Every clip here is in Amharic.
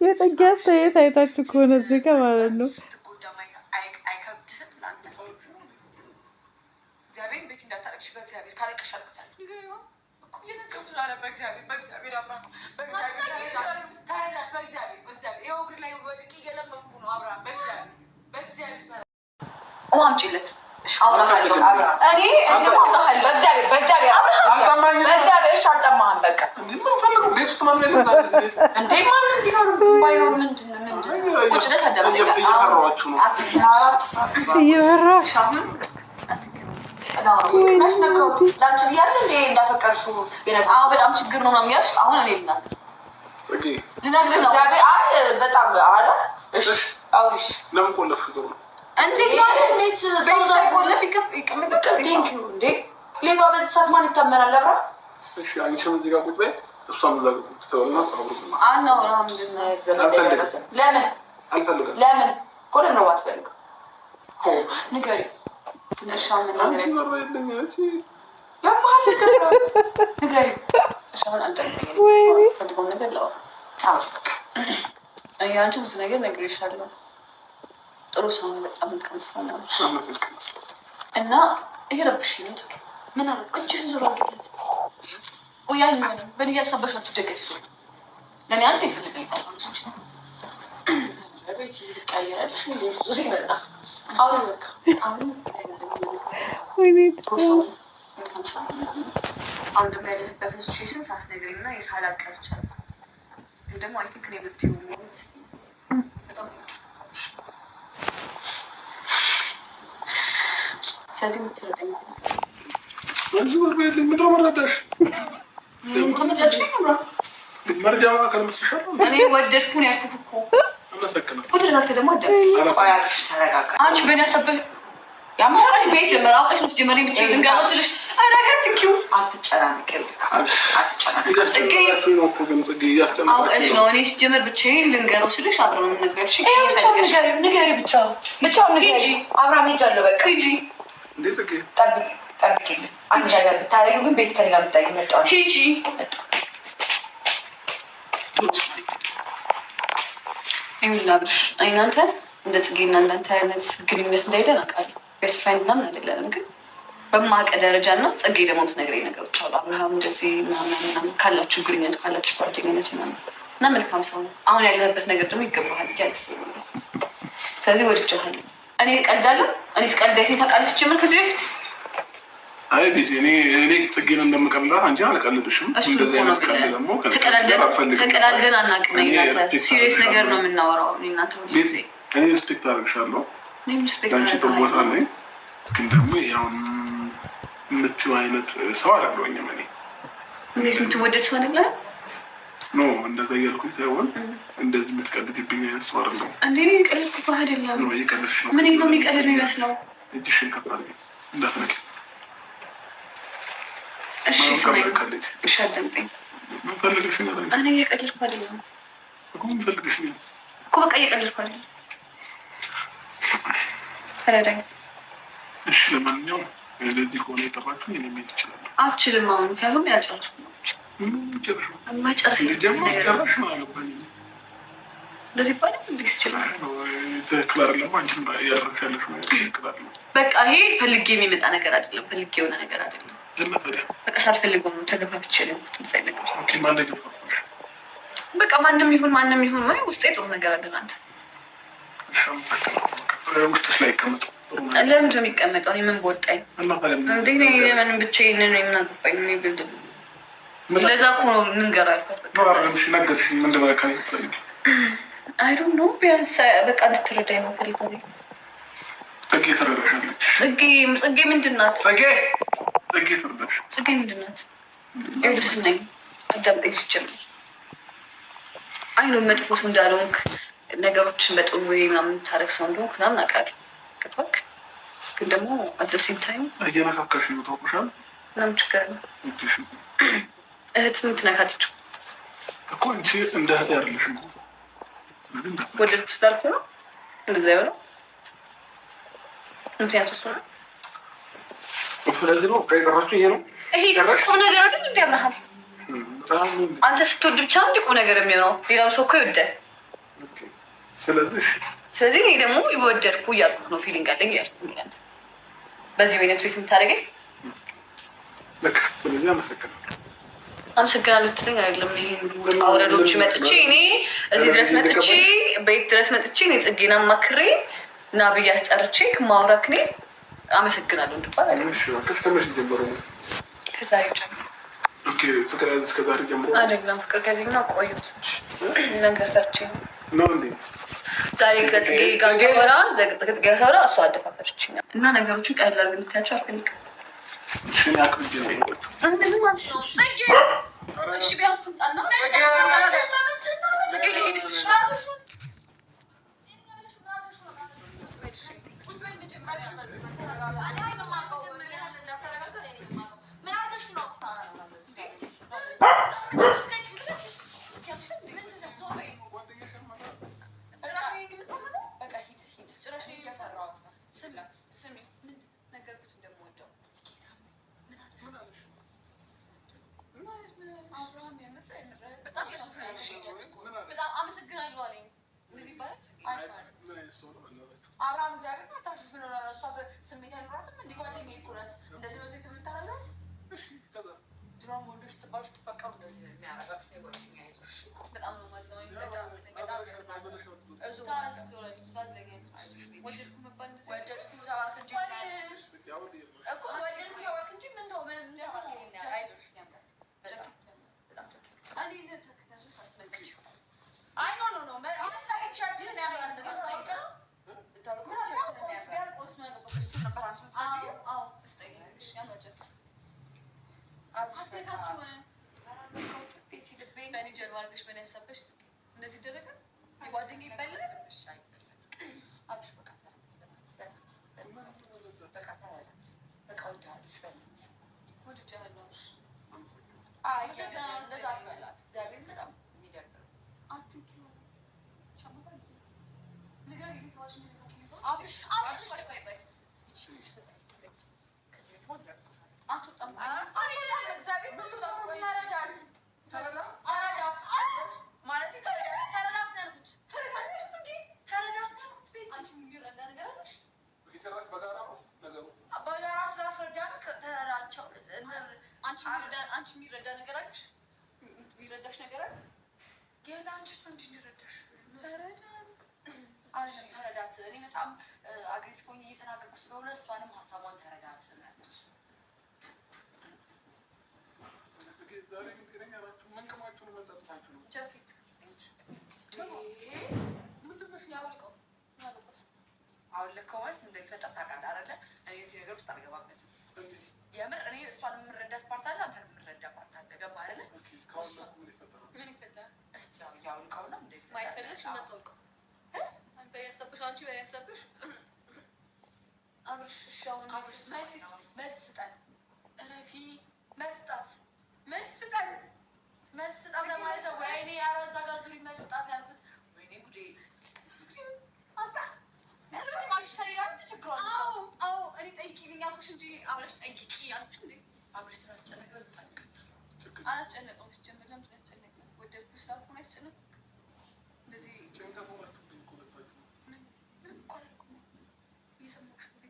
የጸጋ አስተያየት አይታችሁ ከሆነ እዚህ ጋር ማለት ነው። በጣም ችግር ነው የሚያሽ አሁን እኔ ልናገር በጣም አረ እሺ አውሪሽ ለምን ቆለፍ ነው እንዴት ሰው ዛሬ ቆለፍ ይቀመጥ ቴንኪው እንዴ ሌባ በዚህ ሰዓት ማን ይታመናል አብራ እሺ አንቺም እዚህ ጋር ቁጭ በይ እሷም እዛ ጋር ቁጭ ተወልና አብሩ አናው ምንድን ነው ዘመድ ደረሰ ለምን አልፈልግም ለምን ቆለ ነው አትፈልግም ሆ ንገሪ ትንሻው ምን ነገር ያማል ንገሪ እሻውን አንደርኩኝ ፈልገው ነገር ላው አዎ አያንቺ ብዙ ነገር ነግሬሻለሁ ጥሩ ሰው ነው በጣም ከመሰለ ነው እና እየረብሽኝ ነው ትክ ምን አረጋች እቺ ዙራ ገለት ወያይ ነው በእኔ ያሰበሻት ትደገፍ ለኔ አንተ ይፈልገኝ ታውቃለሽ ለቤት ይቀየራልሽ ለሱ ሲመጣ አሁን በቃ አሁን ወይኔ አሁን ደግሞ ያለበት ሲቹዌሽን ሳትነግሪኝና የሳላቀርቻለሁ ደግሞ አይ ቲንክ ነው ብትዩ በጣም ስለዚህ ምትረዳኝ ወንዙ ወርቤ ምድሮ መረዳሽ መርጃዋ ከልምትሻል እኔ ወደድኩን ያልኩት እኮ አመሰግናለሁ ወደድኩት ደግሞ ቆያሽ ተረጋጋ አንቺ በእኔ ያሰብህ ያማራሽ ቤት ጀመር አውቀሽ ነው ጀመር ብቻ ልንጋወስልሽ አረጋትኪው አትጨናነቂ አውቀሽ ነው እኔ ጀመር ብቻ ልንጋወስልሽ አብረን እንነጋገርሽ ንገሪ ብቻውን ንገሪ አብራም ሄጃለሁ በቃ ሂጂ እንዴት ጠብቂልኝ አንድ ነገር ብታረጊው ግን ቤት ከሌላ ምጣይ መጣው ሂጂ ይኸውልሽ እናንተ እንደ ጽጌና እናንተ አይነት ግንኙነት እንዳይደን አውቃለሁ ቤስት ፍሬንድ ምናምን አይደለም ግን በማቀ ደረጃ እና ጽጌ ደግሞ ትነግረኝ ነገሮች አሉ አብርሃም እንደዚህ ምናምን ካላችሁ ግንኙነት ካላችሁ ጓደኝነት ምናምን እና መልካም ሰው ነው አሁን ያለበት ነገር ደግሞ ይገባሃል ያልስ ስለዚህ ወድጄሃለሁ እኔ ቀልዳለሁ እኔ ስቀልዳት ታውቃለች ጀምር ከዚህ በፊት አይ ቢዚ እኔ ጽጌን እንደምቀልላት አንቺ አልቀልድሽም እንደዚህ አይነት ቀልድ ደግሞ ተቀላልደን አናውቅም እናንተ ሲሪየስ ነገር ነው የምናወራው እናንተ ሁሉ እኔ ሪስፔክት አደርግሻለሁ አንቺ በቦታ ላይ ግን ደግሞ ያው የምትይው አይነት ሰው አይደለሁኝም እኔ እንዴት የምትወደድ ሰው አይደለ ኖ እንደዛ እያልኩኝ ሳይሆን እንደዚህ የምትቀልድብኝ አይነት ሰው አይደለሁም እንዴ እኔ ቀልድኩ አይደለም ነው ይቀልድሽ ነው ምን ነው የሚቀልድ የሚመስለው እጅሽን ከፍ አድርጊ እንዳትነቂ እሺ ሰማይከልኝ እሺ አደምጠኝ ምን ፈልግሽ ነው እኔ እየቀለድኩ አይደለም እኮ ምን ፈልግሽ ነው እኮ በቃ እየቀለድኩ አይደለም ተረዳኝ እሺ ለማንኛውም ለዚህ ሆነ የጠራችሁ እኔ ምን ይችላል አትችልም አሁን ከሁሉ ያጫውቱ ማጨርስ ነገር ነው አለብኝ እንደዚህ ባለ እንዴት ይችላል ተክላር ለማንችም ያረጋለሽ ነው ተክላር በቃ ይሄ ፈልጌ የሚመጣ ነገር አይደለም ፈልጌ የሆነ ነገር አይደለም በቃ ሳልፈልገው ነው ተገፋፍቼ ነው ተሳይለኝ ኦኬ ማን ተገፋፍሽ በቃ ማንንም ይሁን ወይ ውስጤ ጥሩ ነገር አለ አንተ ውስጥሽ ላይ ከመጣ ለምን እንደሚቀመጠው እኔ ምን በወጣኝ እንዴ ለምን ብቻዬን ነው የምናገባኝ እኔ ብልድ ለዛ እኮ ነው ንገር አልኳት በቃ ነገርሽ ምን እንደማካኝ ፈልግ አይ ዶንት ኖ ቢያንስ በቃ እንድትረዳኝ ነው ፈልገው ጽጌ ትረዳሻለች ጽጌ ምንድን ናት ጽጌ ትረዳሽ ጽጌ ምንድን ናት ይኸውልሽ ነኝ አዳምጠኝ ሲጀምር አይ ነው መጥፎ እንዳልሆንክ ነገሮችን በጥሩ ወይ ምናምን ታረግ ሰው እንደሆንክ ምናምን አውቃለሁ። ገባክ? ግን ደግሞ አደሴም ታይም እየነካካሽ ነው። ታውቁሻል። ምናምን ችግር ነው። እህት ምን ትነካለች እኮ እንጂ እንደ እህት ያርልሽም ወደድኩ ስላልኩ ነው እንደዛ የሆነው። ምክንያቱ እሱ ነው። ስለዚህ ነው ቀራችሁ። ይሄ ነው ቁም ነገር አይደል እንዴ አብርሃም? አንተ ስትወድ ብቻ ነው ቁም ነገር የሚሆነው። ሌላው ሰው እኮ ይወዳል። ስለዚህ እኔ ደግሞ ይወደድኩ እያልኩ ነው። ፊሊንግ አለኝ እያልኩ ነው። በዚህ አይነት ቤት የምታደርገኝ ስለዚህ አመሰግናለሁ ትለኝ አይደለም። ይሄን አውረዶች መጥቼ እኔ እዚህ ድረስ መጥቼ ቤት ድረስ መጥቼ እኔ ጽጌና ማክሬ እና ብዬ አስጠርቼ ማውራክ እኔ አመሰግናለሁ እንድባል አይደለም። ከዛሬ ጀምሮ አይደለም ፍቅር ከዚህና ቆዩት ነገር ፈርቼ ነው እንዴ ዛሬ ከጽጌ ጋር ገበራ ከጽጌ ጋር እሷ አደፋፈረችኝ እና ነገሮችን ቀላል አድርገን እንታያቸው አልፈልግም። እሺ ቢያንስ ትምጣና ጽጌ ልሄድልሽ በጣም አመሰግናለሁ አለኝ። እንደዚህ ባለት አብርሃም እግዚአብሔር ነው ታሹ ምን እሷ ስሜት አይኖራትም እንዴ? ጓደኛዬ እኮ ናት። እንደዚህ ነው የምታረጋት። ድሮም ወንዶች ትባሉ ስትፈቀሩ እንደዚህ ነው የሚያረጋችሁ። የጓደኛ አይዞሽ በጣም ነው ማዘው በጣም በእኔ ጀርባ አድርገሽ በእኔ ያሳበሽ እንደዚህ ይደረጋል። የጓደኛ ይባላል። አብሽ በቃ አንቺ የሚረዳ ነገር አለሽ? የሚረዳሽ ነገር አለ? ገና አንቺ እንዴ እንረዳሽ? ተረዳት። እኔ በጣም አግሬሲቭ ሆኜ እየተናገርኩ ስለሆነ እሷንም ሀሳቧን ተረዳት። አሁን ልክ ማለት እንደሚፈጠር ታውቃለህ አይደለ? እኔ እዚህ ነገር ውስጥ አልገባበትም። የምር እኔ እሷን የምንረዳት ፓርት አለ፣ አንተን የምንረዳ ፓርት አለ። ገባህ አይደለ? ምን ይፈጠራል? እስቲ ያው ያውልቀውና እንደሚፈጠር ማየት ፈልገሽ እንዳታውልቀው በእኔ ያሰብሽ አንቺ በእኔ ያሰብሽ አብርሽ ሻውን አብርሽ ማይሲስት መስጠን ረፊ መስጣት ለማለት ነው። ወይኔ አራዛ ጋር ዙሪ መስጣት ያልኩት ወይኔ ጉዴ አንተ እኔ ጠይቂልኝ አልኩሽ እንጂ አብረሽ ጠይቂ አልኩሽ እንዴ? አብረሽ ስላስጨነቀ አላስጨነቀውም። ሲጀምር ለምንድን ያስጨነቀኝ? ወደድኩ ስላልኩ ነው ያስጨነቀኝ። እንደዚህ እየሰማሁሽ ነው።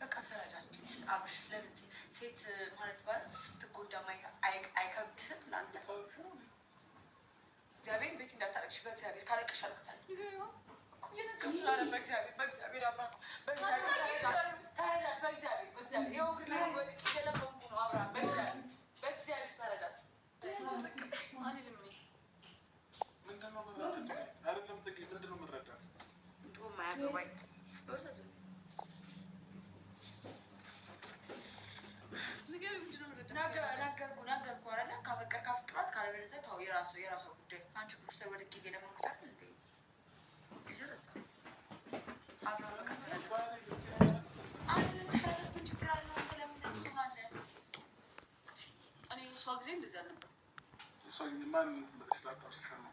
በቃ ተረዳት አብረሽ። ለምን ሴት ማለት ስትጎዳ ማየት አይከብድህም? እናንተ እግዚአብሔር ቤት እንዳታረግሽ። በእግዚአብሔር ካለቀሽ አልቅሳለሁ። ነገርኩህ አይደለ? ካፈቀርክ አፍቅራት፣ ካለበለዚያ ተው። የራሷ ጉዳይ። አንቺ ቁርስ ወድቄ ደግሞ ጊዜ እንደዚህ አልነበረም። እሷ ጊዜ ማን ትበለሽ ላታውስሻ ነው